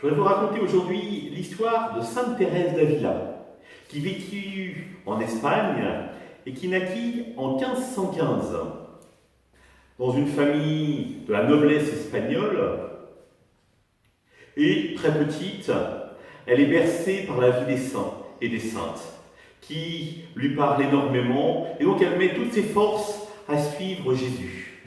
Je voudrais vous raconter aujourd'hui l'histoire de Sainte Thérèse d'Avila, qui vécut en Espagne et qui naquit en 1515 dans une famille de la noblesse espagnole. Et très petite, elle est bercée par la vie des saints et des saintes, qui lui parlent énormément, et donc elle met toutes ses forces à suivre Jésus.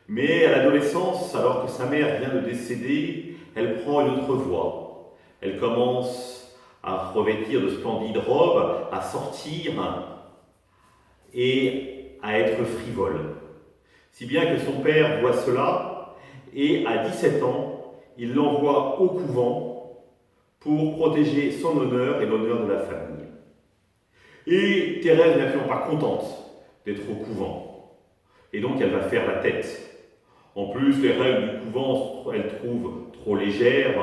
Mais à l'adolescence, alors que sa mère vient de décéder, elle prend une autre voie. Elle commence à revêtir de splendides robes, à sortir et à être frivole. Si bien que son père voit cela, et à 17 ans, il l'envoie au couvent pour protéger son honneur et l'honneur de la famille. Et Thérèse n'est absolument pas contente d'être au couvent. Et donc elle va faire la tête. En plus, les règles du couvent, elle trouve trop légères,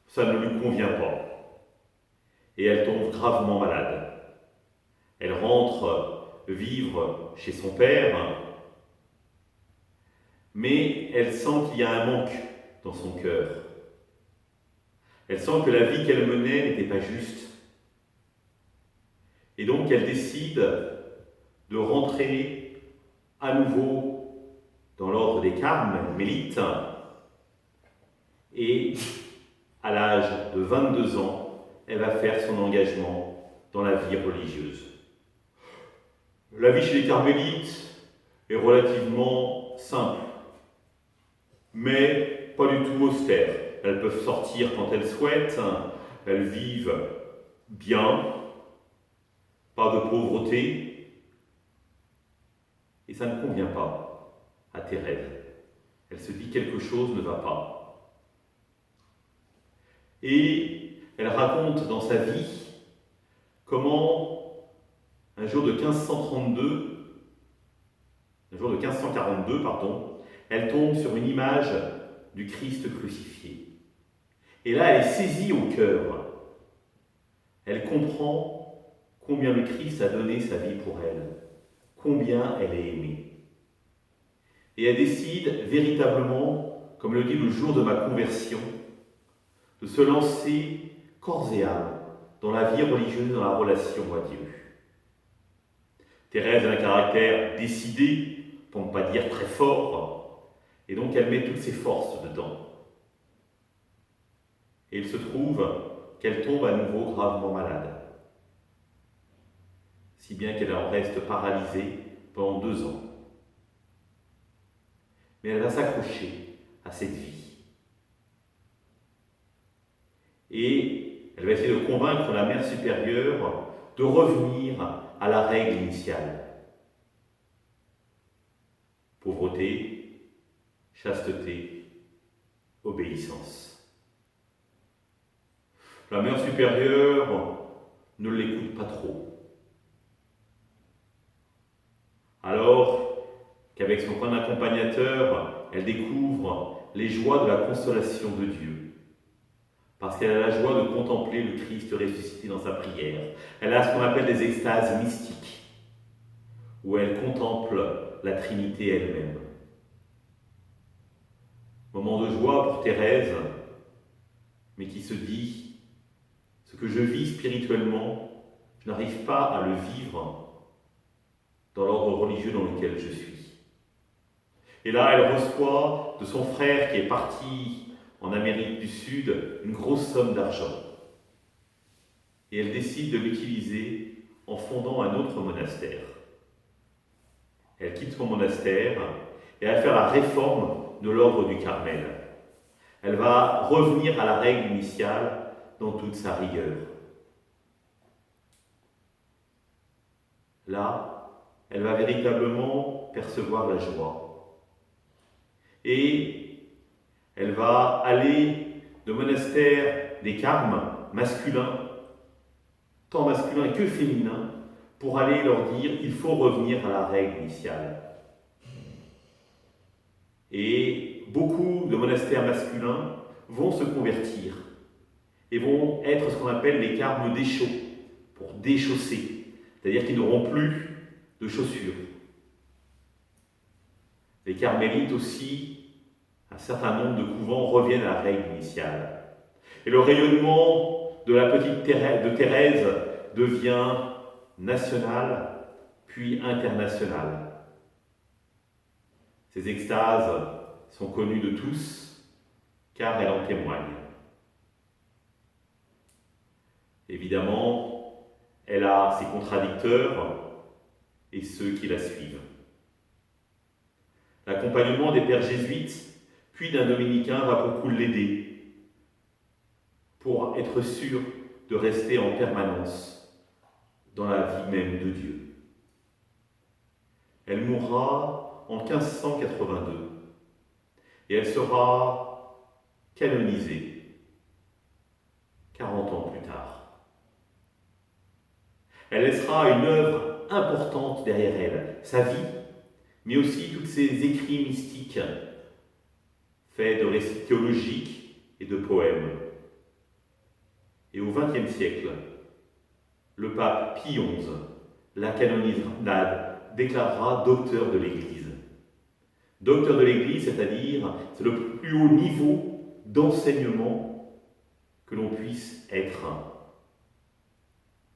ça ne lui convient pas. Et elle tombe gravement malade. Elle rentre vivre chez son père, mais elle sent qu'il y a un manque dans son cœur. Elle sent que la vie qu'elle menait n'était pas juste. Et donc elle décide de rentrer à nouveau dans l'ordre des Carmélites, et à l'âge de 22 ans, elle va faire son engagement dans la vie religieuse. La vie chez les Carmélites est relativement simple, mais pas du tout austère. Elles peuvent sortir quand elles souhaitent, elles vivent bien, pas de pauvreté, et ça ne convient pas à Thérèse. Elle se dit quelque chose ne va pas. Et elle raconte dans sa vie comment un jour de 1542, elle tombe sur une image du Christ crucifié. Et là, elle est saisie au cœur. Elle comprend combien le Christ a donné sa vie pour elle, combien elle est aimée. Et elle décide véritablement, comme le dit le jour de ma conversion, de se lancer corps et âme dans la vie religieuse, dans la relation à Dieu. Thérèse a un caractère décidé, pour ne pas dire très fort, et donc elle met toutes ses forces dedans. Et il se trouve qu'elle tombe à nouveau gravement malade, si bien qu'elle en reste paralysée pendant 2 ans. Mais elle va s'accrocher à cette vie. Et elle va essayer de convaincre la Mère supérieure de revenir à la règle initiale. Pauvreté, chasteté, obéissance. La Mère supérieure ne l'écoute pas trop. Alors qu'avec son point accompagnateur, elle découvre les joies de la consolation de Dieu. Parce qu'elle a la joie de contempler le Christ ressuscité dans sa prière. Elle a ce qu'on appelle des extases mystiques, où elle contemple la Trinité elle-même. Moment de joie pour Thérèse, mais qui se dit, ce que je vis spirituellement, je n'arrive pas à le vivre dans l'ordre religieux dans lequel je suis. Et là, elle reçoit de son frère qui est parti en Amérique du Sud une grosse somme d'argent. Et elle décide de l'utiliser en fondant un autre monastère. Elle quitte son monastère et va faire la réforme de l'ordre du Carmel. Elle va revenir à la règle initiale dans toute sa rigueur. Là, elle va véritablement percevoir la joie. Et elle va aller de monastère des Carmes masculins, tant masculins que féminins, pour aller leur dire il faut revenir à la règle initiale. Et beaucoup de monastères masculins vont se convertir et vont être ce qu'on appelle les Carmes déchaux, pour déchausser, c'est-à-dire qu'ils n'auront plus de chaussures. Les Carmélites aussi, un certain nombre de couvents reviennent à la règle initiale. Et le rayonnement de la petite Thérèse devient national, puis international. Ces extases sont connues de tous, car elles en témoignent. Évidemment, elle a ses contradicteurs et ceux qui la suivent. L'accompagnement des pères jésuites, puis d'un dominicain, va beaucoup l'aider pour être sûr de rester en permanence dans la vie même de Dieu. Elle mourra en 1582 et elle sera canonisée 40 ans plus tard. Elle laissera une œuvre importante derrière elle, sa vie, mais aussi tous ses écrits mystiques, faits de récits théologiques et de poèmes. Et au XXe siècle, le pape Pie XI la déclarera docteur de l'Église. Docteur de l'Église, c'est-à-dire, c'est le plus haut niveau d'enseignement que l'on puisse être.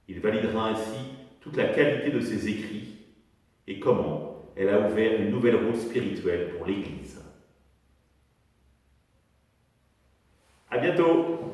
Il validera ainsi toute la qualité de ses écrits et comment elle a ouvert une nouvelle route spirituelle pour l'Église. À bientôt!